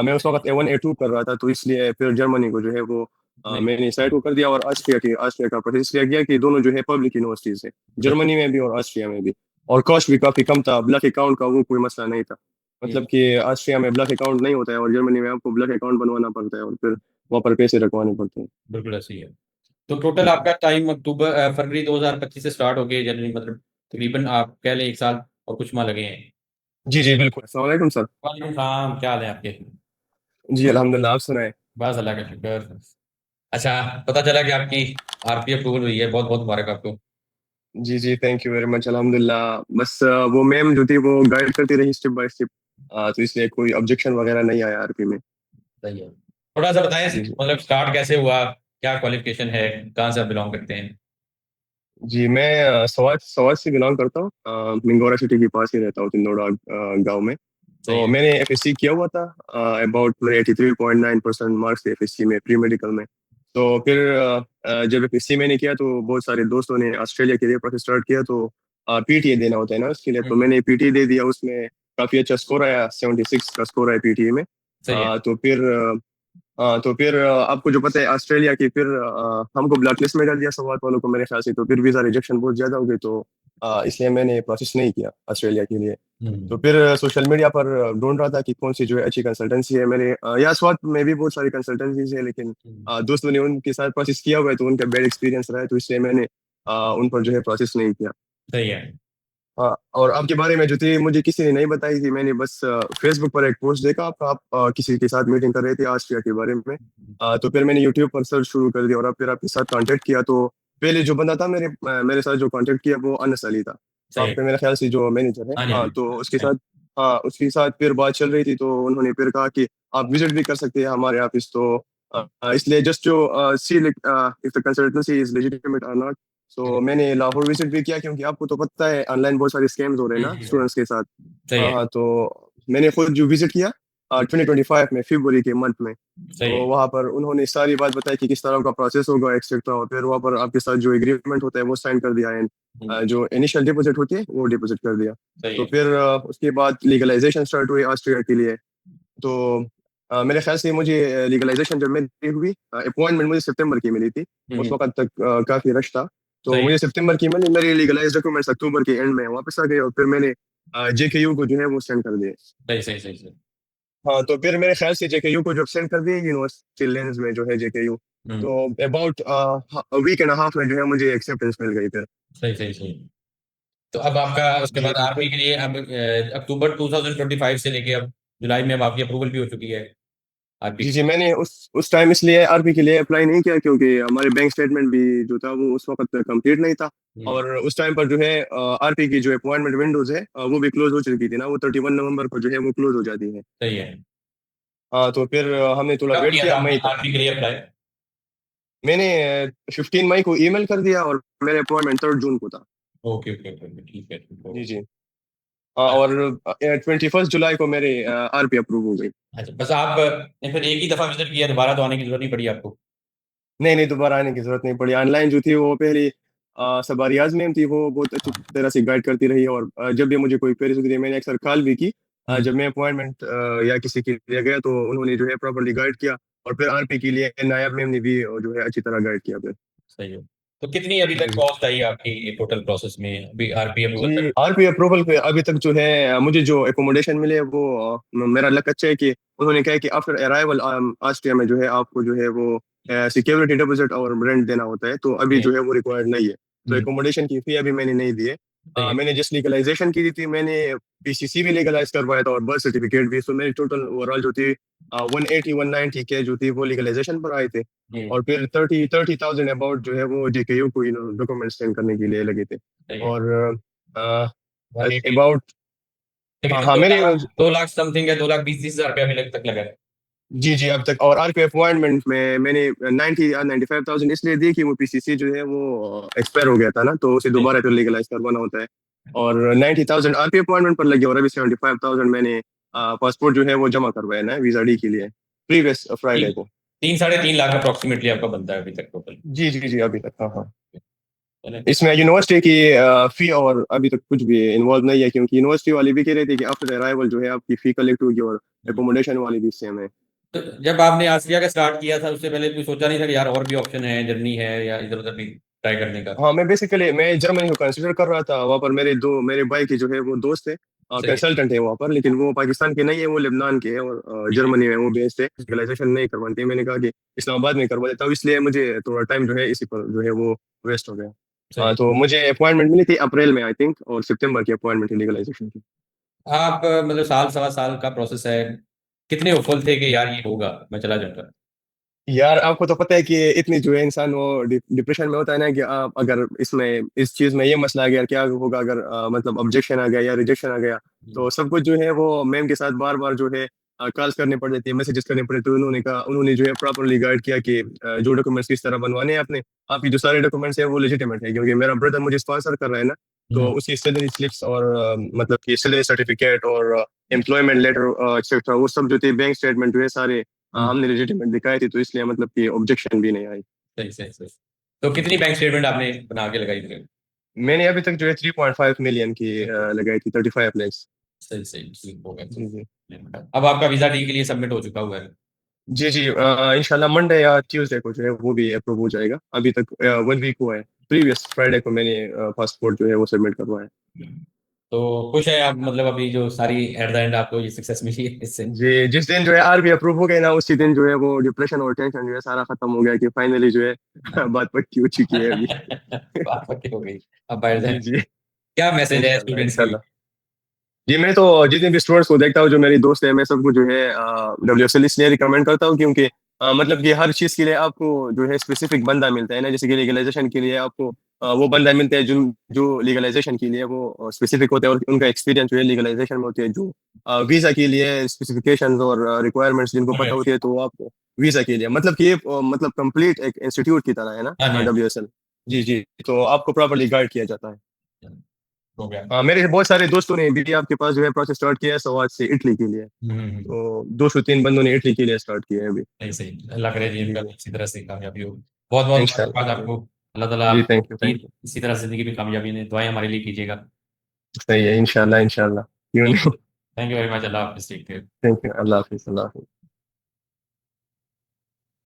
मैं उस वक्त A1 A2 कर रहा था, तो इसलिए फिर जर्मनी को जो है वो नहीं। मैंने साइड को कर दिया, और ऑस्ट्रिया का प्रोसेस इसलिए किया कि दोनों जो है पब्लिक यूनिवर्सिटीज है, बिल्कुल। जर्मनी में भी और ऑस्ट्रिया में भी। और कॉस्ट भी काफी कम था, ब्लैक अकाउंट का वो कोई मसला नहीं था। ये मतलब कि ऑस्ट्रिया में ब्लैक अकाउंट नहीं होता है, और जर्मनी में आपको ब्लैक अकाउंट बनवाना पड़ता है, और फिर वहाँ पर पैसे रखवाने पड़ते हैं। बिल्कुल ऐसे ही है। तो टोटल आपका टाइम फरवरी 2025 से स्टार्ट हो गया जनवरी, मतलब तकरीबन आप कह लें 1 साल और कुछ माह लगे हैं। जी जी बिल्कुल। अस्सलाम वालेकुम सर। वालेकुम सलाम, क्या हाल है आपके? जी अल्हम्दुलिल्लाह, आप सुनाए। बस अल्लाह का शुक्र। अच्छा, पता चला कि आपकी आरपी अप्रूवल हुई है, बहुत बहुत मुबारक आपको। जी जी, थैंक यू वेरी मच, अल्हम्दुलिल्लाह। बस वो मैम जो थी वो गाइड करती रही स्टेप बाय स्टेप, तो इसलिए कोई ऑब्जेक्शन वगैरह नहीं आया आरपी में। सही है। थोड़ा सा बताएं, जी जी। मतलब स्टार्ट कैसे हुआ, क्या क्वालिफिकेशन है, कहाँ से आप बिलोंग करते हैं? जी मैं सवाज सवाज से बिलोंग करता हूँ, मिंगोरा सिटी के पास ही रहता हूँ, तिंदोड़ा गांव में। सही तो है। मैंने एफएससी किया हुआ था, अबाउट मेरे 83.9% मार्क्स थे एफएससी में, प्री मेडिकल में। तो फिर जब एफएससी मैंने किया तो बहुत सारे दोस्तों ने ऑस्ट्रेलिया के लिए प्रोसेस स्टार्ट किया, तो पीटीए देना होता है ना उसके लिए, तो हम्म, मैंने पीटीए दे दिया। उसमें काफ़ी अच्छा स्कोर आया, 76 का स्कोर आया पीटीए में। सही है। तो फिर हाँ, तो फिर आपको जो पता है ऑस्ट्रेलिया की, फिर हमको ब्लैक लिस्ट में डाल दिया सवात वालों को मेरे ख्याल से, तो फिर वीज़ा रिजेक्शन बहुत ज़्यादा हो गई, तो इसलिए मैंने प्रोसेस नहीं किया ऑस्ट्रेलिया के लिए। तो हम्म, फिर सोशल मीडिया पर ढूंढ रहा था कि कौन सी जो है अच्छी कंसल्टेंसी है। मेरे यहाँ स्वात में भी बहुत सारी कंसल्टेंसीज है, लेकिन हम्म, दोस्तों ने उनके साथ प्रोसेस किया हुआ है, तो उनका बैड एक्सपीरियंस रहा है, तो इसलिए मैंने उन पर जो है प्रोसेस नहीं किया। सही है। हाँ, और आपके बारे में जो थी मुझे किसी ने नहीं बताई थी, मैंने बस फेसबुक पर एक पोस्ट देखा आपका, आप किसी के साथ मीटिंग कर रहे थे ऑस्ट्रिया के बारे में। तो फिर मैंने यूट्यूब पर सर्च शुरू कर दिया, और अब फिर आपके साथ कांटेक्ट किया। तो पहले जो बंदा था मेरे साथ जो कांटेक्ट किया वो अनस अली था, सही है। आपके मेरे ख्याल से जो मैनेजर है। हाँ जी, हाँ हाँ, जी। तो उसके साथ, हाँ उसके साथ फिर बात चल रही थी, तो उन्होंने फिर कहा कि आप विजिट भी कर सकते हैं हमारे ऑफिस। तो इसलिए जस्ट जो see if the consultancy is legitimate और नॉट। तो मैंने लाहौर विजिट भी किया, क्योंकि आपको तो पता है ऑनलाइन बहुत सारे स्कैम्स हो रहे हैं ना स्टूडेंट्स के साथ। सही हाँ है। हाँ, तो मैंने खुद जो विजिट किया 2025 में, फरवरी के मंथ में। सही तो है। वहाँ पर उन्होंने सारी बात बताई कि किस तरह का प्रोसेस होगा एक्सेट्रा, और फिर वहाँ पर आपके साथ जो एग्रीमेंट होता है वो साइन कर दिया है। हम्म, जो इनिशियल डिपॉजिट होती है वो डिपॉजिट कर दिया। सही तो है। फिर उसके बाद लीगलाइजेशन स्टार्ट हुई ऑस्ट्रिया के लिए। तो मेरे ख्याल से मुझे लीगलाइजेशन जब मेरी हुई, अपॉइंटमेंट मुझे सितंबर की मिली थी। उस हम्म, वक्त तक काफी रश था। तो सही है। मुझे सितंबर की मिली, मेरी लीगलाइज डॉक्यूमेंट्स अक्टूबर के एंड में वापस आ गए, और फिर मैंने जेकेयू को जो है वो सेंड कर दिए। सही सही सही सही। हाँ, तो फिर मेरे ख्याल से जेकेयू को जब सेंड कर दिए यूनिवर्सिटी लेंस में जो है जेकेयू, हम्म, तो अबाउट वीक एंड हाफ में जो है मुझे एक्सेप्टेंस मिल गई फिर। सही सही सही। तो अब आपका उसके जी बाद तो आर्मी फिर के लिए अब अक्टूबर 2025 से लेके अब जुलाई में अब आपकी अप्रूवल भी हो चुकी है आरपी जी की। जी, मैंने उस टाइम इसलिए आरपी के लिए अप्लाई नहीं किया, क्योंकि हमारे बैंक स्टेटमेंट भी जो था वो उस वक्त कंप्लीट नहीं था। हम्म, और उस टाइम पर जो है आरपी की जो अपॉइंटमेंट विंडोज है वो भी क्लोज हो चुकी थी ना, वो 31 नवंबर को जो है वो क्लोज हो जाती है। सही है। हाँ, तो फिर हमने थोड़ा कब वेट किया था किया आपने मई तक। आरपी के लिए अप्लाई? मैंने 15 मई को ईमेल कर दिया, और मेरे अपॉइंटमेंट 3 जून को था। ओके ओके ओके ओके, ठीक है ठीक है। जी जी। हाँ, और 21 जुलाई को मेरे आरपी अप्रूव हो गई। अच्छा, बस आप ने फिर एक ही दफा विजिट किया, दोबारा तो आने की जरूरत नहीं पड़ी आपको? नहीं नहीं, दोबारा आने की जरूरत नहीं पड़ी। ऑनलाइन जो थी वो पहली सबारियाज मैम थी, वो बहुत अच्छी तरह से गाइड करती रही, और जब भी मुझे कोई क्वेरीज होती थी मैंने अक्सर कॉल भी की। हम्म, जब मैं अपॉइंटमेंट या किसी के लिए गया, तो उन्होंने जो है प्रॉपरली गाइड किया। और फिर आरपी के लिए नायब मैम ने भी जो है अच्छी तरह गाइड किया फिर। सही है। तो कितनी अभी तक जी कॉस्ट आई आपकी टोटल प्रोसेस में अभी आरपी अप्रूवल जी, तक? आरपी अप्रूवल पे अभी तक जो है मुझे जो एकोमोडेशन मिले वो मेरा लक अच्छा है कि उन्होंने कहा है कि आफ्टर अराइवल ऑस्ट्रिया में जो है आपको जो है वो सिक्योरिटी डिपॉजिट और रेंट देना होता है, तो अभी सही है। जो है वो रिक्वायर्ड नहीं है। तो हम्म, एकोमोडेशन की फी अभी मैंने नहीं दी है। सही है। मैंने जिस लीगलाइजेशन की थी मैंने पीसीसी भी लीगलाइज करवाया था, और बर्थ सर्टिफिकेट भी। तो मेरी टोटल ओवरऑल जो थी 180 190 के जो थी वो लीगलाइजेशन पर आए थे। हम्म, और फिर 30,000 अबाउट जो है वो जेकेयू को डॉक्यूमेंट सेंड करने के लिए लगे थे। सही है। और 180। अबाउट, हाँ तकरीबन हाँ दो मेरे, लाख 2 लाख समथिंग है, 2,20,30,000 रुपया अभी तक लगा है। जी जी अब तक। और आर के अपॉइंटमेंट में मैंने 95,000 इसलिए दी कि वो पीसीसी जो है वो एक्सपायर हो गया था ना, तो उसे सही दोबारा फिर लीगलाइज करवाना होता है। और 90,000 आर पी अपॉइंटमेंट पर लगी, और अभी 75,000 मैंने पासपोर्ट जो है वो जमा करवाया ना वीजा डी के लिए, प्रीवियस फ्राइडे तीन को। 3 साढ़े 3 लाख अप्रोक्सीमेटली आपका बनता है अभी तक टोटल। जी जी जी, अभी तक हाँ हाँ। चलें। इसमें यूनिवर्सिटी की फी और अभी तक कुछ भी इन्वॉल्व नहीं है, क्योंकि यूनिवर्सिटी वाली भी कह रही थी कि आफ्टर अराइवल जो है आपकी फी कलेक्ट होगी और एकोमोडेशन वाली भी सेम है। तो जब आपने आसिया का स्टार्ट किया था उससे पहले कोई सोचा नहीं था कि यार और भी ऑप्शन है, जर्मनी है या इधर-उधर भी ट्राई करने का? हाँ, मैं जर्मनी को कंसिडर कर रहा था। वहाँ पर मेरे भाई के जो है वो दोस्त है, सही है। कंसल्टेंट है वहाँ पर, लेकिन वो पाकिस्तान के नहीं है, वो लेबनान के है और जर्मनी में वो बेस्ड है। legalization नहीं करवाते, मैंने कहा कि इस्लामाबाद में करवा देता हूँ, इसलिए मुझे थोड़ा टाइम जो है इसी पर जो है वो वेस्ट हो गया। सही। तो मुझे अपॉइंटमेंट मिली थी अप्रैल में आई थिंक, और सितंबर की अपॉइंटमेंट थी लीगलाइजेशन की। आप मतलब साल, सवा साल का प्रोसेस है। कितने होपफुल थे कि यार ये होगा, मैं चला जाऊँगा? यार आपको तो पता है कि इतनी जो है इंसान वो डिप्रेशन में होता है ना, कि आप अगर इसमें इस चीज में ये मसला आ गया, क्या होगा अगर मतलब ऑब्जेक्शन आ गया या रिजेक्शन आ गया, हुँ, तो सब कुछ जो है वो मैम के साथ बार बार जो है कॉल्स करने पड़ जाती है, मैसेजेस करने पड़े। तो उन्होंने जो है प्रॉपरली गाइड किया कि जो डॉक्यूमेंट्स किस तरह बनवाने हैं आपने, आपकी जो सारे डॉक्यूमेंट्स है वो लेजिटिमेट है, क्योंकि मेरा ब्रदर मुझे स्पॉन्सर कर रहा है ना। तो हुँ, उसकी सैलरी स्लिप्स और मतलब कि सैलरी सर्टिफिकेट और एम्प्लॉयमेंट लेटर एक्सेट्रा वो सब जो थे, बैंक स्टेटमेंट जो है सारे हुँ। हमने लेजिटिमेट दिखाए थे, तो इसलिए मतलब कि ऑब्जेक्शन भी नहीं आई। सही, सही, सही। तो कितनी बैंक स्टेटमेंट आपने बना के लगाई थी? मैंने अभी तक जो है 3.5 मिलियन की लगाई थी, 35 लैक्स। सही, सही, ठीक हो गया जी जी। तो। अब आपका वीज़ा डी के लिए सबमिट हो चुका हुआ है। जी जी, इंशाल्लाह मंडे या ट्यूसडे को जो है वो भी अप्रूव हो जाएगा। अभी तक 1 वीक हुआ है, प्रीवियस फ्राइडे को मैंने पासपोर्ट जो है वो सबमिट करवाया। तो खुश हैं आप, मतलब अभी जो सारी एट द एंड आपको ये सक्सेस मिली है इससे? जी, जिस दिन जो है आरबी अप्रूव हो गए ना, उसी दिन जो है वो डिप्रेशन और टेंशन जो है सारा खत्म हो गया, कि फाइनली जो है बात पक्की हो चुकी है अभी। बात पक्की हो गई। अब बैठ जी जाएँ। जी। क्या मैसेज है इंशाल्लाह स्टूडेंट्स के लिए? इंशाल्लाह। जी, मैं तो जितने भी स्टूडेंट्स को देखता हूँ, जो मेरी दोस्त है, मैं सबको जो है WSL इसलिए रिकमेंड करता हूँ, क्योंकि मतलब कि हर चीज़ के लिए आपको जो है स्पेसिफिक बंदा मिलता है ना। जैसे कि लीगलाइजेशन के लिए आपको वो बंदा मिलता है जो जो लीगलाइजेशन के लिए वो स्पेसिफिक होता है, और उनका एक्सपीरियंस जो है लीगलाइजेशन में होती है। जो वीज़ा के लिए स्पेसिफिकेशंस और रिक्वायरमेंट्स जिनको पता होती है, तो वो आपको वीज़ा के लिए मतलब कि ये मतलब कंप्लीट एक इंस्टीट्यूट की तरह है ना, हाँ जी, हाँ जी। WSL। जी जी। तो आपको प्रॉपर्ली गाइड किया जाता है। हो गया। हाँ, मेरे बहुत सारे दोस्तों ने भी आपके पास जो है प्रोसेस स्टार्ट किया है, सो आज से इटली के लिए। हुँ, हुँ, हुँ। तो 203 बंदों ने इटली के लिए स्टार्ट किया है अभी। सही, सही। अल्लाह करे जी जी इनका जी। इसी तरह से कामयाबी हो। बहुत-बहुत इंशाल्लाह। मुबारकबाद आपको। अल्लाह ताला जी, थैंक यू आपकी थैंक यू। इसी तरह ज़िंदगी में कामयाबी दें। दुआएँ हमारे लिए कीजिएगा। सही है, इंशाल्लाह इंशाल्लाह, क्यों थैंक नहीं। You. Thank you very much. अल्लाह हाफ़िज़। Take care. थैंक यू, अल्लाह हाफिज, अल्लाह हाफिज।